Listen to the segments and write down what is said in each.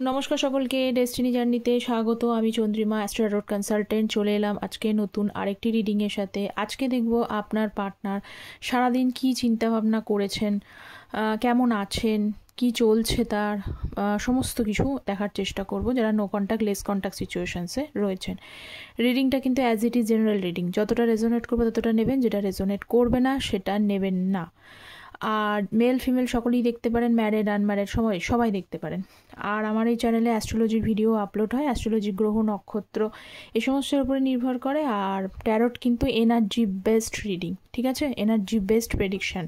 নমস্কার সকলকে, ডেস্টিনি জার্নিতে স্বাগত। আমি চন্দ্রিমা, অ্যাস্ট্রো ট্যারোট কনসালটেন্ট। চলে এলাম আজকে নতুন আরেকটি রিডিংয়ের সাথে। আজকে দেখব আপনার পার্টনার সারাদিন কী চিন্তাভাবনা করেছেন, কেমন আছেন, কি চলছে তার সমস্ত কিছু দেখার চেষ্টা করব, যারা নো কন্ট্যাক্ট লেস কন্ট্যাক্ট সিচুয়েশনসে রয়েছেন। রিডিংটা কিন্তু as it is general reading, যতটা রেজোনেট করবে ততটা নেবেন, যেটা রেজোনেট করবে না সেটা নেবেন না। আর মেল ফিমেল সকলেই দেখতে পারেন, ম্যারেড আনম্যারেড সবাই দেখতে পারেন। আর আমার এই চ্যানেলে অ্যাস্ট্রোলজির ভিডিও আপলোড হয়। অ্যাস্ট্রোলজি গ্রহ নক্ষত্র এই সমস্যার উপরে নির্ভর করে। আর ট্যারোট কিন্তু এনার্জি বেসড রিডিং, ঠিক আছে, এনার্জি বেসড প্রেডিকশন।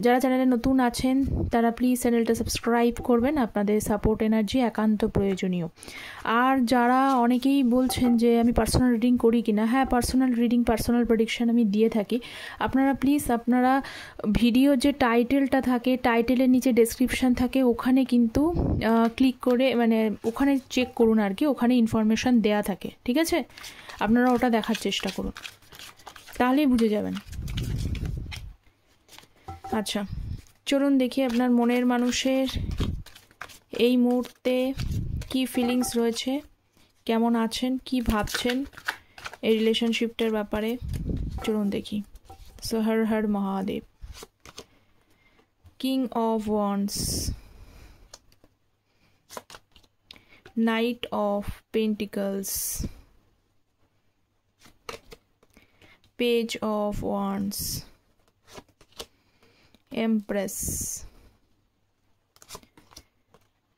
যারা চ্যানেলে নতুন আছেন তারা প্লিজ চ্যানেলটা সাবস্ক্রাইব করবেন, আপনাদের সাপোর্ট এনার্জি একান্ত প্রয়োজনীয়। আর যারা অনেকেই বলছেন যে আমি পার্সোনাল রিডিং করি কি না, হ্যাঁ, পার্সোনাল রিডিং, পার্সোনাল প্রেডিকশন আমি দিয়ে থাকি। আপনারা প্লিজ আপনারা ভিডিও যে টাইটেলটা থাকে, টাইটেলের নিচে ডেসক্রিপশান থাকে, ওখানে কিন্তু ক্লিক করে মানে ওখানে চেক করুন আর কি, ওখানে ইনফরমেশান দেয়া থাকে, ঠিক আছে? আপনারা ওটা দেখার চেষ্টা করুন, তাহলেই বুঝে যাবেন। আচ্ছা, চলুন দেখি আপনার মনের মানুষের এই মুহূর্তে কি ফিলিংস রয়েছে, কেমন আছেন, কি ভাবছেন এই রিলেশনশিপটার ব্যাপারে। চলুন দেখি। So Har Har Mahadev. King of wands, knight of pentacles, page of wands, Empress,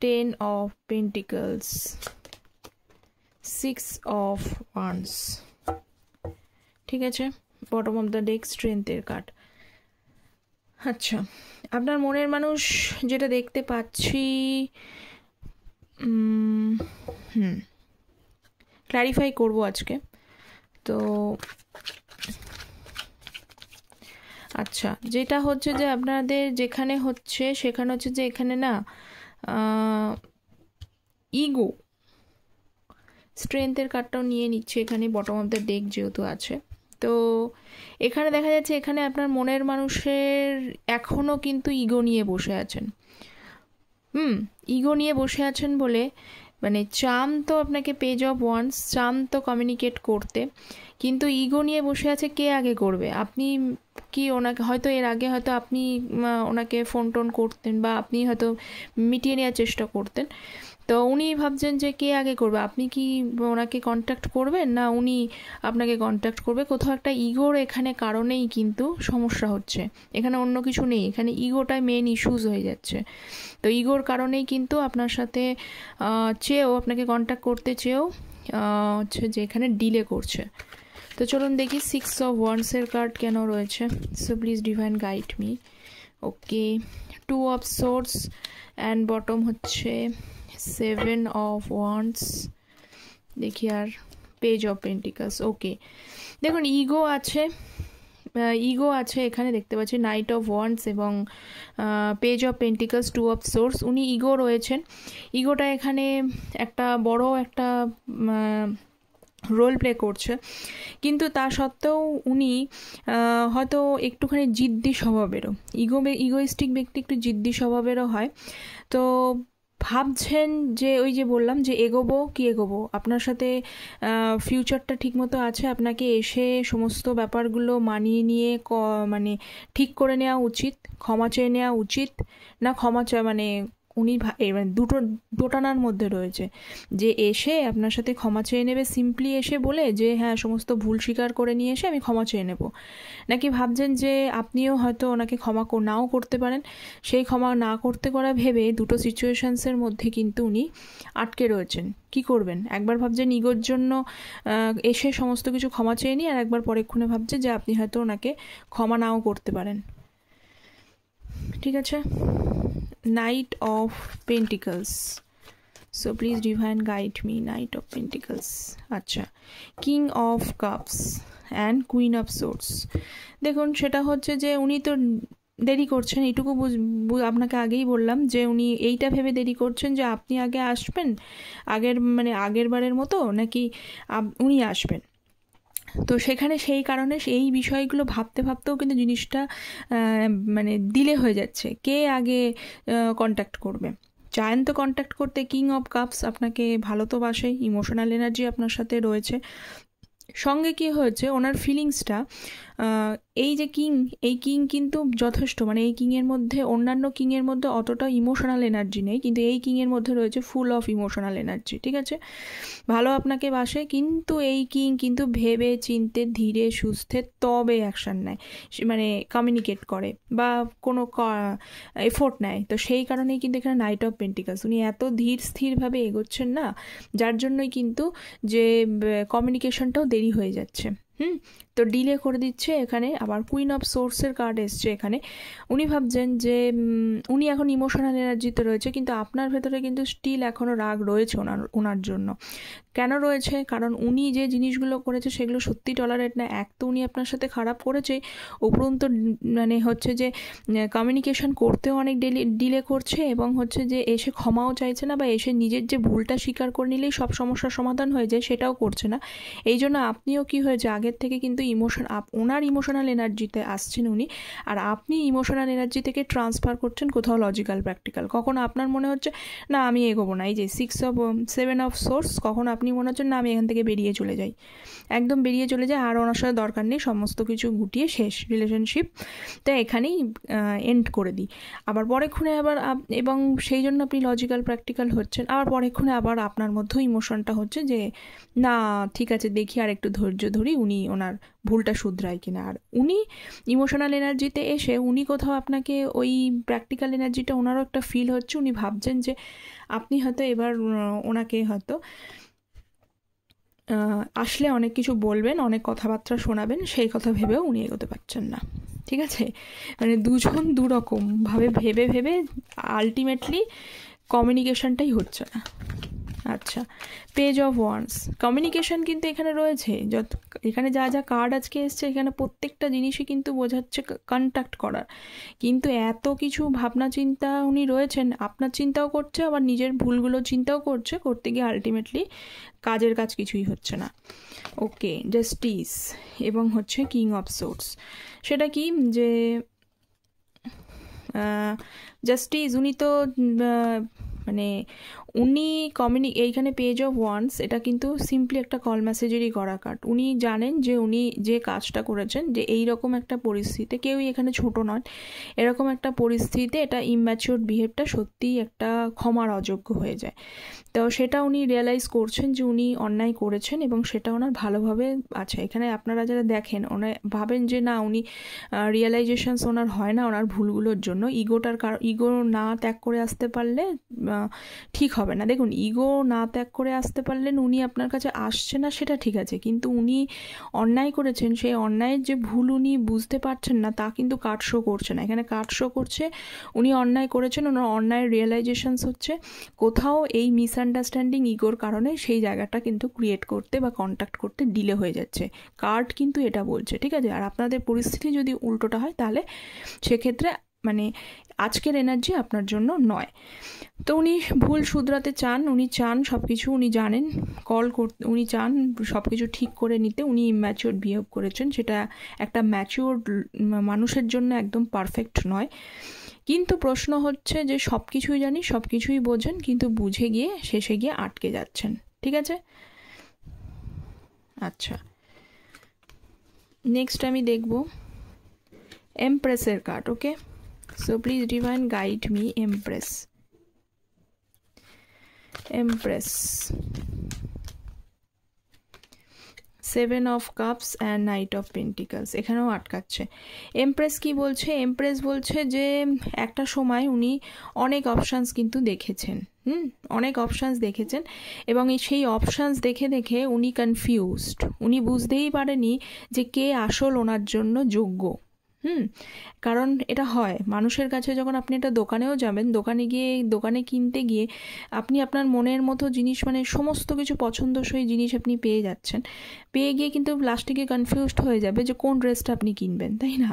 Ten of Pentacles, Six of Wands, ঠিক আছে। বটম অফ দ্য ডেক স্ট্রেংথের কার্ড। আচ্ছা, আপনার মনের মানুষ যেটা দেখতে পাচ্ছি, ক্ল্যারিফাই করব আজকে তো। আচ্ছা, যেটা হচ্ছে যে আপনাদের যেখানে হচ্ছে সেখানে হচ্ছে যে এখানে না ইগো, স্ট্রেংথের কার্ডটাও নিয়ে নিচ্ছে এখানে, বটম অফ দ্য ডেক যেহেতু আছে। তো এখানে দেখা যাচ্ছে এখানে আপনার মনের মানুষের এখনও কিন্তু ইগো নিয়ে বসে আছেন। ইগো নিয়ে বসে আছেন বলে মানে চান তো আপনাকে পেজ অফ ওয়ান্স, চান তো কমিউনিকেট করতে, কিন্তু ইগো নিয়ে বসে আছে কে আগে করবে। আপনি কি ওনাকে হয়তো এর আগে হয়তো আপনি ওনাকে ফোন টোন করতেন বা আপনি হয়তো মিটিয়ে নেওয়ার চেষ্টা করতেন, তো উনি ভাবছেন যে কে আগে করবে, আপনি কি ওনাকে কন্ট্যাক্ট করবেন না উনি আপনাকে কন্ট্যাক্ট করবে। কোথাও একটা ইগোর এখানে কারণেই কিন্তু সমস্যা হচ্ছে, এখানে অন্য কিছু নেই, এখানে ইগোটাই মেন ইস্যুস হয়ে যাচ্ছে। তো ইগোর কারণেই কিন্তু আপনার সাথে চেয়েও, আপনাকে কন্ট্যাক্ট করতে চেয়েও হচ্ছে যে এখানে ডিলে করছে। তো চলুন দেখি সিক্স অফ ওয়ান্ডসের কার্ড কেন রয়েছে। So please divine guide me. Okay, two of swords and bottom হচ্ছে সেভেন অফ ওয়ান্ডস। দেখি আর পেজ অফ পেন্টিকলস। ওকে, দেখুন ইগো আছে, ইগো আছে এখানে দেখতে পাচ্ছি, নাইট অফ ওয়ান্ডস এবং page of pentacles, two of swords. উনি ইগো রয়েছেন, ইগোটা এখানে একটা বড় একটা রোল প্লে করছে, কিন্তু তা সত্ত্বেও উনি হয়তো একটুখানি জিদ্দি স্বভাবেরও, ইগোইস্টিক ব্যক্তি একটু জিদ্দি স্বভাবেরও হয়। তো ভাবছেন যে ওই যে বললাম যে এগোবো আপনার সাথে, ফিউচারটা ঠিকমতো আছে, আপনাকে এসে সমস্ত ব্যাপারগুলো মানিয়ে নিয়ে মানে ঠিক করে নেওয়া উচিত, ক্ষমা চেয়ে নেওয়া উচিত না, ক্ষমা চায় মানে উনি মানে দোটানার মধ্যে রয়েছে যে এসে আপনার সাথে ক্ষমা চেয়ে নেবে, সিম্পলি এসে বলে যে হ্যাঁ সমস্ত ভুল স্বীকার করে নিয়ে এসে আমি ক্ষমা চেয়ে নেব, নাকি ভাবছেন যে আপনিও হয়তো ওনাকে ক্ষমা নাও করতে পারেন। সেই ক্ষমা না করতে করা ভেবে দুটো সিচুয়েশনসের মধ্যে কিন্তু উনি আটকে রয়েছেন। কি করবেন? একবার ভাবছেন ইগোর জন্য এসে সমস্ত কিছু ক্ষমা চেয়ে নিই, আর একবার পরেক্ষণে ভাবছে যে আপনি হয়তো ওনাকে ক্ষমা নাও করতে পারেন, ঠিক আছে। Knight of pentacles, so please divine guide me. Knight of pentacles, আচ্ছা, king of cups and queen of swords. দেখুন সেটা হচ্ছে যে উনি তো দেরি করছেন, এইটুকু আপনাকে আগেই বললাম যে উনি এইটা ভেবে দেরি করছেন যে আপনি আগে আসবেন, আগের বারের মতো নাকি উনি আসবেন। তো সেখানে সেই কারণে এই বিষয়গুলো ভাবতে ভাবতেও কিন্তু জিনিসটা মানে ডিলে হয়ে যাচ্ছে, কে আগে কন্ট্যাক্ট করবে। চান তো কন্ট্যাক্ট করতে, কিং অফ কাপস আপনাকে ভালো তো বাসে, ইমোশনাল এনার্জি আপনার সাথে রয়েছে। সঙ্গে কি হয়েছে, ওনার ফিলিংসটা, এই যে কিং, এই কিং কিন্তু যথেষ্ট, মানে এই কিংয়ের মধ্যে, অন্যান্য কিংয়ের মধ্যে অতটা ইমোশনাল এনার্জি নেই, কিন্তু এই কিংয়ের মধ্যে রয়েছে ফুল অফ ইমোশনাল এনার্জি, ঠিক আছে? ভালো আপনাকে বাসে, কিন্তু এই কিং কিন্তু ভেবে চিনতে ধীরে সুস্থে তবে অ্যাকশান নেয়, মানে কমিউনিকেট করে বা কোনো এফোর্ট নেয়। তো সেই কারণেই কিন্তু এখানে নাইট অফ পেন্টিকালস, উনি এত ধীর স্থিরভাবে এগোচ্ছেন না, যার জন্যই কিন্তু যে কমিউনিকেশনটাও দেরি হয়ে যাচ্ছে। তো ডিলে করে দিচ্ছে এখানে। আবার কুইন অফ সোর্সের কার্ড এসছে এখানে। উনি ভাবছেন যে উনি এখন ইমোশনাল এনার্জিতে রয়েছে, কিন্তু আপনার ভেতরে কিন্তু স্টিল এখনও রাগ রয়েছে ওনার জন্য। কেন রয়েছে? কারণ উনি যে জিনিসগুলো করেছে সেগুলো সত্যি টলারেট না। এক তো উনি আপনার সাথে খারাপ করেছে, উপরন্তু মানে হচ্ছে যে কমিউনিকেশন করতেও অনেক ডিলে করছে, এবং হচ্ছে যে এসে ক্ষমাও চাইছে না, বা এসে নিজের যে ভুলটা স্বীকার করে নিলেই সব সমস্যার সমাধান হয়ে যায় সেটাও করছে না। এই জন্য আপনিও কি হয়েছে, আগের থেকে কিন্তু ওনার ইমোশনাল এনার্জিতে আসছেন উনি, আর আপনি ইমোশনাল এনার্জি থেকে ট্রান্সফার করছেন কোথাও লজিক্যাল প্র্যাকটিক্যাল। কখনো আপনার মনে হচ্ছে না আমি এগোবো না, এই যে 7 অফ সোর্স, কখনো আপনি মনে হচ্ছে না আমি এখান থেকে বেরিয়ে চলে যাই, একদম বেরিয়ে চলে যায়, আর ওনার সাথে দরকার নেই, সমস্ত কিছু গুটিয়ে শেষ রিলেশনশিপ, তো এখানেই এন্ড করে দিই। আবার পরেক্ষণে আবার এবং সেই জন্য আপনি লজিক্যাল প্র্যাকটিক্যাল হচ্ছেন, আবার পরেক্ষণে আবার আপনার মধ্যেও ইমোশনটা হচ্ছে যে না ঠিক আছে দেখি আর একটু ধৈর্য ধরি, উনি ওনার ভুলটা শুধরায় কিনা। আর উনি ইমোশনাল এনার্জিতে এসে উনি কোথাও আপনাকে ওই প্র্যাকটিক্যাল এনার্জিটা ওনারও একটা ফিল হচ্ছে, উনি ভাবছেন যে আপনি হয়তো এবার ওনাকে হয়তো আসলে অনেক কিছু বলবেন, অনেক কথাবার্তা শোনাবেন, সেই কথা ভেবেও উনি এগোতে পারছেন না, ঠিক আছে? মানে দুজন দুরকমভাবে ভেবে ভেবে আলটিমেটলি কমিউনিকেশনটাই হচ্ছে না। আচ্ছা, পেজ অফ ওয়ান্স, কমিউনিকেশন কিন্তু এখানে রয়েছে, এখানে যা যা কার্ড আজকে এসছে এখানে প্রত্যেকটা জিনিসই কিন্তু বোঝাচ্ছে কন্ট্যাক্ট করার, কিন্তু এত কিছু ভাবনা চিন্তা উনি রয়েছেন, আপনার চিন্তাও করছে আবার নিজের ভুলগুলো চিন্তাও করতে গিয়ে আলটিমেটলি কাজের কাজ কিছুই হচ্ছে না। ওকে, জাস্টিস এবং হচ্ছে কিং অফ সোর্স, সেটা কি যে জাস্টিস, উনি তো মানে উনি এইখানে পেজ অফ ওয়ান্স, এটা কিন্তু সিম্পলি একটা কল মেসেজেরই করা কার্ড। উনি জানেন যে উনি যে কাজটা করেছেন, যে এইরকম একটা পরিস্থিতিতে, কেউই এখানে ছোট নয়, এরকম একটা পরিস্থিতিতে এটা ইম্যাচিওর বিহেভটা সত্যিই একটা ক্ষমার অযোগ্য হয়ে যায়। তো সেটা উনি রিয়েলাইজ করছেন যে উনি অন্যায় করেছেন, এবং সেটা ওনার ভালোভাবে আছে। এখানে আপনারা যারা দেখেন ওনার ভাবেন যে না উনি রিয়েলাইজেশনস ওনার হয় না ওনার ভুলগুলোর জন্য, ইগো না ত্যাগ করে আসতে পারলে ঠিক হবে না। দেখুন, ইগো না ত্যাগ করে আসতে পারলেন, উনি আপনার কাছে আসছে না সেটা ঠিক আছে, কিন্তু উনি অন্যায় করেছেন, সেই অন্যায়ের যে ভুল উনি বুঝতে পারছেন না তা কিন্তু কার্ড শো করছে না। এখানে কার্ড শো করছে উনি অন্যায় করেছেন, ওনার অন্যায়ের রিয়েলাইজেশনস হচ্ছে, কোথাও এই মিসআন্ডারস্ট্যান্ডিং ইগোর কারণে সেই জায়গাটা কিন্তু ক্রিয়েট করতে বা কন্ট্যাক্ট করতে ডিলে হয়ে যাচ্ছে। কার্ড কিন্তু এটা বলছে, ঠিক আছে? আর আপনাদের পরিস্থিতি যদি উল্টোটা হয় তাহলে সেক্ষেত্রে মানে আজকের এনার্জি আপনার জন্য নয়। তো উনি ভুল শুধরাতে চান, উনি চান সব কিছু, উনি জানেন উনি চান সব কিছু ঠিক করে নিতে। উনি ইম্যাচিওর বিহেভ করেছেন, সেটা একটা ম্যাচিওর মানুষের জন্য একদম পারফেক্ট নয়। কিন্তু প্রশ্ন হচ্ছে যে সব কিছুই জানি, সব কিছুই বোঝেন, কিন্তু বুঝে গিয়ে শেষে গিয়ে আটকে যাচ্ছেন, ঠিক আছে? আচ্ছা, নেক্সট আমি দেখব এমপ্রেসের card. Okay, so please divine guide me empress. 7 of cups and knight of pentacles, এখানেও আটকাচ্ছে। এমপ্রেস কি বলছে? এমপ্রেস বলছে যে একটা সময় উনি অনেক অপশানস কিন্তু দেখেছেন, অনেক অপশানস দেখেছেন, এবং সেই অপশানস দেখে দেখে উনি কনফিউজড, উনি বুঝতেই পারেনি যে কে আসল ওনার জন্য যোগ্য। কারণ এটা হয় মানুষের কাছে, যখন আপনি একটা দোকানেও যাবেন, দোকানে কিনতে গিয়ে আপনি আপনার মনের মতো জিনিস, মানে সমস্ত কিছু পছন্দসই জিনিস আপনি পেয়ে যাচ্ছেন, পেয়ে গিয়ে কিন্তু লাস্টে গিয়ে কনফিউজড হয়ে যাবে যে কোন ড্রেসটা আপনি কিনবেন, তাই না?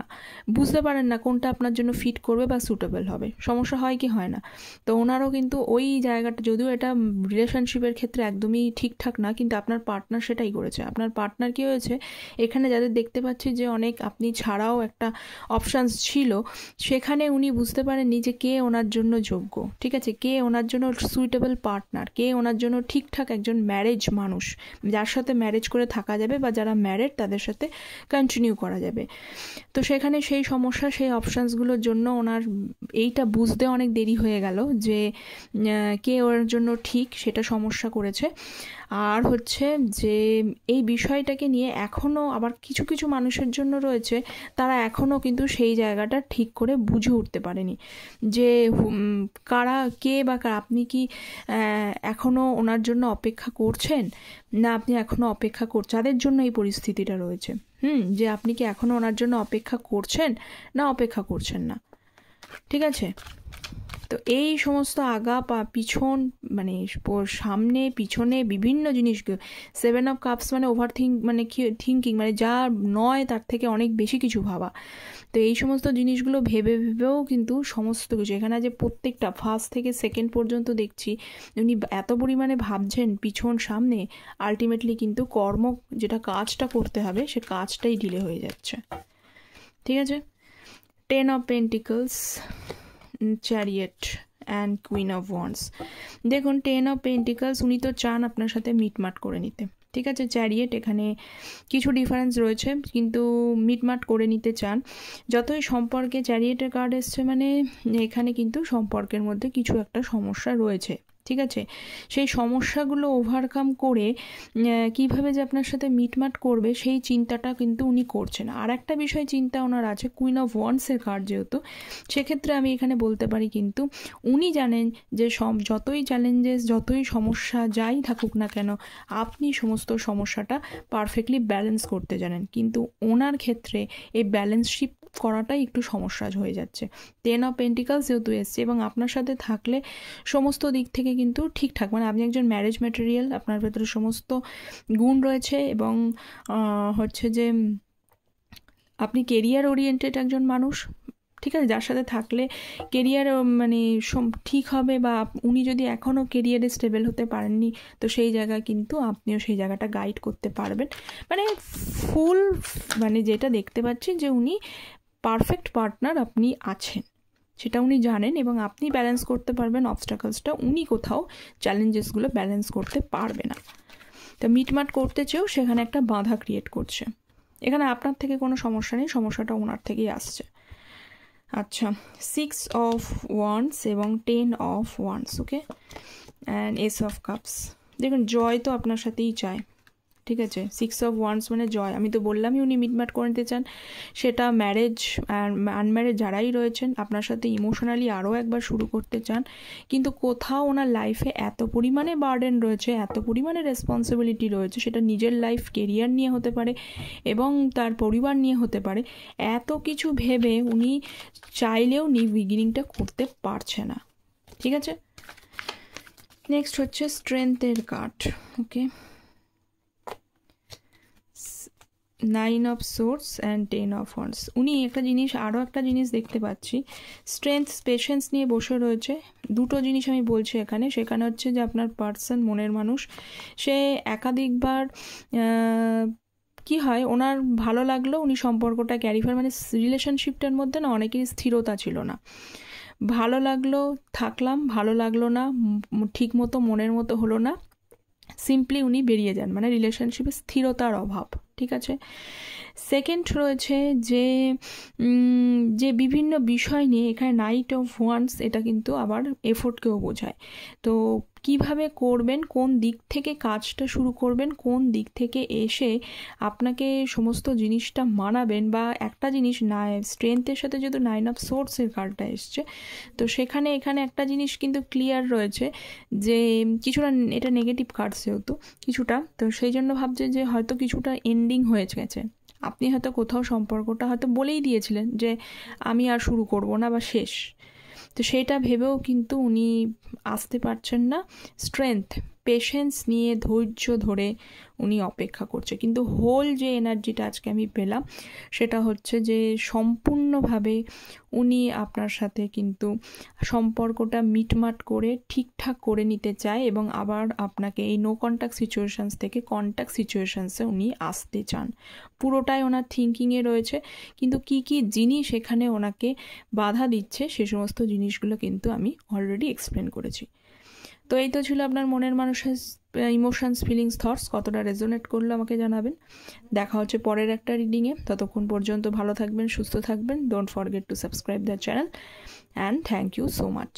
বুঝতে পারেন না কোনটা আপনার জন্য ফিট করবে বা সুটেবল হবে। সমস্যা হয় কি হয় না? তো ওনারও কিন্তু ওই জায়গাটা, যদিও এটা রিলেশনশিপের ক্ষেত্রে একদমই ঠিকঠাক না, কিন্তু আপনার পার্টনার সেটাই করেছে। আপনার পার্টনার কি হয়েছে, এখানে যাদের দেখতে পাচ্ছি যে অনেক আপনি ছাড়াও একটা অপশানস ছিল, সেখানে উনি বুঝতে পারেননি যে কে ওনার জন্য যোগ্য, ঠিক আছে, কে ওনার জন্য সুইটেবল পার্টনার, কে ওনার জন্য ঠিকঠাক একজন ম্যারেজ মানুষ, যার সাথে ম্যারেজ করে থাকা যাবে বা যারা ম্যারেড তাদের সাথে কন্টিনিউ করা যাবে। তো সেখানে সেই সমস্যা, সেই অপশানসগুলোর জন্য ওনার এইটা বুঝতে অনেক দেরি হয়ে গেল যে কে ওর জন্য ঠিক, সেটা সমস্যা করেছে। আর হচ্ছে যে এই বিষয়টাকে নিয়ে এখনও আবার কিছু কিছু মানুষের জন্য রয়েছে, তারা এখনও কিন্তু সেই জায়গাটা ঠিক করে বুঝে উঠতে পারেনি যে কারা কে বা আপনি কি এখনও ওনার জন্য অপেক্ষা করছেন, না আপনি এখনও অপেক্ষা করছেন, যাদের জন্য এই পরিস্থিতিটা রয়েছে, যে আপনি কি এখনও ওনার জন্য অপেক্ষা করছেন না অপেক্ষা করছেন না, ঠিক আছে। তো এই সমস্ত আগা পিছন, মানে সামনে পিছনে বিভিন্ন জিনিসগুলো, 7 অফ কাপস মানে ওভার মানে থিঙ্কিং, মানে যা নয় তার থেকে অনেক বেশি কিছু ভাবা। তো এই সমস্ত জিনিসগুলো ভেবে ভেবেও কিন্তু সমস্ত কিছু এখানে যে প্রত্যেকটা ফার্স্ট থেকে সেকেন্ড পর্যন্ত দেখছি উনি এত পরিমাণে ভাবছেন পিছন সামনে, আলটিমেটলি কিন্তু কর্ম যেটা কাজটা করতে হবে সে কাজটাই ডিলে হয়ে যাচ্ছে, ঠিক আছে। 10 of pentacles, chariot and queen of wands. দেখুন 10 অফ পেন্টিকলস, উনি তো চান আপনার সাথে মিটমাট করে নিতে, ঠিক আছে। চ্যারিয়েট, এখানে কিছু ডিফারেন্স রয়েছে কিন্তু মিটমাট করে নিতে চান। যতই সম্পর্কে চ্যারিয়েটের কার্ড এসছে মানে এখানে কিন্তু সম্পর্কের মধ্যে কিছু একটা সমস্যা রয়েছে, ঠিক আছে। সেই সমস্যাগুলো ওভারকাম করে কিভাবে যে আপনার সাথে মিটমাট করবে সেই চিন্তাটা কিন্তু উনি করছেন। আর একটা বিষয় চিন্তা ওনার আছে, কুইন অফ ওয়ান্ডসের কার্ড যেহেতু, সেক্ষেত্রে আমি এখানে বলতে পারি কিন্তু উনি জানেন যে যতই চ্যালেঞ্জেস, যতই সমস্যা যাই থাকুক না কেন, আপনি সমস্ত সমস্যাটা পারফেক্টলি ব্যালেন্স করতে জানেন, কিন্তু ওনার ক্ষেত্রে এই ব্যালেন্সশিপ করাটাই একটু সমস্যা হয়ে যাচ্ছে। 10 অফ পেন্টিকলস যেহেতু এসছে এবং আপনার সাথে থাকলে সমস্ত দিক থেকে কিন্তু ঠিকঠাক, মানে আপনি একজন ম্যারেজ ম্যাটেরিয়াল, আপনার ভেতরে সমস্ত গুণ রয়েছে এবং হচ্ছে যে আপনি কেরিয়ার ওরিয়েন্টেড একজন মানুষ, ঠিক আছে, যার সাথে থাকলে কেরিয়ার মানে ঠিক হবে, বা উনি যদি এখনও কেরিয়ারে স্টেবল হতে পারেননি তো সেই জায়গায় কিন্তু আপনিও সেই জায়গাটা গাইড করতে পারবেন। মানে ফুল, মানে যেটা দেখতে পাচ্ছি যে উনি পারফেক্ট পার্টনার আপনি আছেন, সেটা উনি জানেন এবং আপনি ব্যালেন্স করতে পারবেন অবস্টাকলসটা, উনি কোথাও চ্যালেঞ্জেসগুলো ব্যালেন্স করতে পারবে না। তো মিটমাট করতে চেয়েও সেখানে একটা বাধা ক্রিয়েট করছে। এখানে আপনার থেকে কোনো সমস্যা নেই, সমস্যাটা ওনার থেকেই আসছে। আচ্ছা, 6 অফ ওয়ান্ডস এবং 10 of wands, okay, and S of cups. দেখুন জয় তো আপনার সাথেই চায়, ঠিক আছে। 6 অফ ওয়ান্ডস মানে জয়, আমি তো বললামই উনি মিটমাট করে নিতে চান, সেটা ম্যারেজ আর আনম্যারেজ যারাই রয়েছেন আপনার সাথে ইমোশনালি আরও একবার শুরু করতে চান, কিন্তু কোথাও ওনার লাইফে এত পরিমাণে বার্ডেন রয়েছে, এত পরিমাণে রেসপন্সিবিলিটি রয়েছে, সেটা নিজের লাইফ কেরিয়ার নিয়ে হতে পারে এবং তার পরিবার নিয়ে হতে পারে, এত কিছু ভেবে উনি চাইলেও নিউ বিগিনিংটা করতে পারছে না, ঠিক আছে। নেক্সট হচ্ছে স্ট্রেংথের card, okay, 9 of swords and 10 of wands. উনি আরও একটা জিনিস দেখতে পাচ্ছি, স্ট্রেংথ পেশেন্স নিয়ে বসে রয়েছে। দুটো জিনিস আমি বলছি এখানে, সেখানে হচ্ছে যে আপনার পার্সন, মনের মানুষ, সে একাধিকবার কি হয় ওনার ভালো লাগলো, উনি সম্পর্কটা ক্যারিফার, মানে রিলেশনশিপটার মধ্যে না অনেকেরই স্থিরতা ছিল না, ভালো লাগলো থাকলাম, ভালো লাগলো না, ঠিক মতো মনের মতো হলো না, সিম্পলি উনি বেরিয়ে যান, মানে রিলেশনশিপে স্থিরতার অভাব, ঠিক আছে। সেকেন্ড রয়েছে যে বিভিন্ন বিষয় নিয়ে, এখানে নাইট অফ ওয়ান্ডস, এটা কিন্তু আবার এফোর্টকেও বোঝায়। তো কিভাবে করবেন, কোন দিক থেকে কাজটা শুরু করবেন, কোন দিক থেকে এসে আপনাকে সমস্ত জিনিসটা মানাবেন, বা একটা জিনিস স্ট্রেংথের সাথে যেহেতু 9 অফ সোর্সের কার্ডটা এসছে, তো এখানে একটা জিনিস কিন্তু ক্লিয়ার রয়েছে যে কিছুটা, এটা নেগেটিভ কার্ড যেহেতু কিছুটা, তো সেই জন্য ভাবছে যে হয়তো কিছুটা এন্ডিং হয়ে গেছে, আপনি হয়তো কোথাও সম্পর্কটা হয়তো বলেই দিয়েছিলেন যে আমি আর শুরু করব না বা শেষ, তো সেটা ভেবেও কিন্তু উনি আসতে পারছেন না। স্ট্রেংথ, পেশেন্স নিয়ে ধৈর্য ধরে উনি অপেক্ষা করছে। কিন্তু হোল যে এনার্জিটা আজকে আমি পেলাম সেটা হচ্ছে যে সম্পূর্ণভাবে উনি আপনার সাথে কিন্তু সম্পর্কটা মিটমাট করে ঠিকঠাক করে নিতে চায় এবং আবার আপনাকে এই নো কন্ট্যাক্ট সিচুয়েশানস থেকে কন্ট্যাক্ট সিচুয়েশানসে উনি আসতে চান। পুরোটাই ওনার থিঙ্কিংয়ে রয়েছে, কিন্তু কি কি জিনিস এখানে ওনাকে বাধা দিচ্ছে সে সমস্ত জিনিসগুলো কিন্তু আমি অলরেডি এক্সপ্লেন করেছি। তো এই তো ছিল আপনার মনের মানুষের ইমোশনস, ফিলিংস, থটস। কতটা রেজোনেট করলো আমাকে জানাবেন। দেখা হচ্ছে পরের একটা রিডিংয়ে। ততক্ষণ পর্যন্ত ভালো থাকবেন, সুস্থ থাকবেন। Don't forget to subscribe the channel and thank you so much.